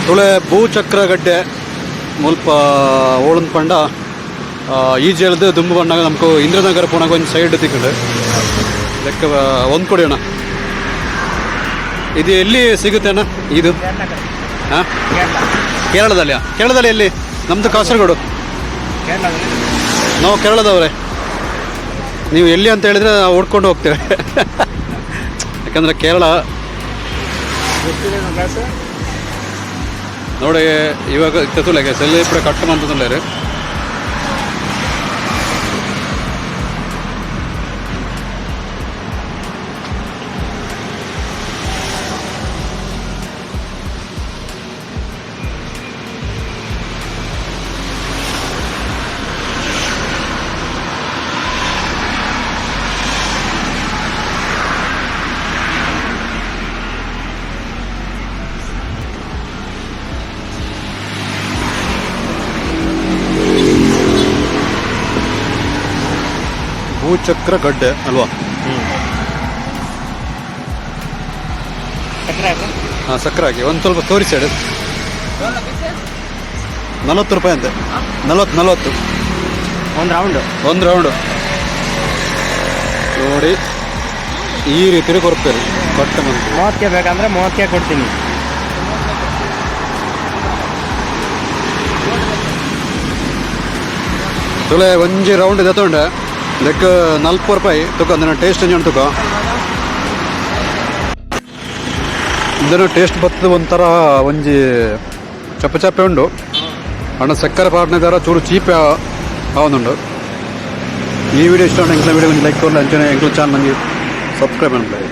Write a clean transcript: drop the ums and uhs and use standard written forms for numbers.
ತುಳೆ ಭೂಚಕ್ರ ಗಡ್ಡೆ ಮುಲ್ಪ ಓಳನ್ ಪಂಡ ಈಜು ಎಳ್ದು ದುಂಬು ಬಣ್ಣಾಗ ನಮ್ಗೆ ಇಂದ್ರನಗರ ಪೋನಾಗ ಒಂದು ಸೈಡ್ ತಿಕ್ಕಂಡು ಲೆಕ್ಕ ಒಂದು ಕೊಡಿ ಅಣ್ಣ. ಇದು ಎಲ್ಲಿ ಸಿಗುತ್ತೆ ಅಣ್ಣ ಇದು? ಹಾಂ, ಕೇರಳದಲ್ಲಿ ಎಲ್ಲಿ? ನಮ್ಮದು ಕಾಸರಗೋಡು. ನಾವು ಕೇರಳದವ್ರೆ. ನೀವು ಎಲ್ಲಿ ಅಂತ ಹೇಳಿದ್ರೆ ನಾವು ಹುಡ್ಕೊಂಡು ಹೋಗ್ತೇವೆ. ಯಾಕಂದರೆ ಕೇರಳ ನೋಡಿ ಇವಾಗ ತೆತ್ತುಲೆಗೆ ಸೆಲ್ಲಿಪುರ ಕಟ್ಟಮಂತದಲ್ಲೇ ರೀ. ಭೂಚಕ್ರ ಗಡ್ಡೆ ಅಲ್ವಾ? ಹಾಂ, ಸಕ್ಕರೆ ಹಾಕಿ ಒಂದು ಸ್ವಲ್ಪ ತೋರಿಸಿ ಹೇಳಿ. 40 ರೂಪಾಯಿ ಅಂತೆ. 40 ಒಂದು ರೌಂಡು ನೋಡಿ ಈ ರೀತಿ ಕೊಡ್ತೇವೆ. ಕಟ್ಟ ಮಂದಿ 30 ಬೇಕಂದ್ರೆ 30 ಕೊಡ್ತೀನಿ. ತುಳೆ ಒಂಜಿ ರೌಂಡ್ ಇದೆ ತೊಂಡೆ ಲೆಕ್ಕ 40 ರೂಪಾಯಿ ತುಕ. ಅದನ್ನು ಟೇಸ್ಟ್ ಎಂಜ್ ತುಕ. ಇದನ್ನು ಟೇಸ್ಟ್ ಬರ್ತದೆ ಒಂಥರ ಒಂಜಿ ಚಪ್ಪೆ ಉಂಡು ಅಣ್ಣ. ಸಕ್ಕರೆ ಪಾಡ್ನೆದಾರ ಚೂರು ಚೀಪ್ ಆವೊಂದುಂಡು. ಈ ವಿಡಿಯೋ ಇಷ್ಟ ಎಂಕ್ಲ ವಿಡಿಯೋ ಒಂದು ಲೈಕ್ ಕೊಡಲಿ ಅಂಚನೆ ಎಂಕ್ಲ ಚಾನಲ್ ನನಗೆ ಸಬ್ಸ್ಕ್ರೈಬ್ ಮಾಡ್ತಾರೆ.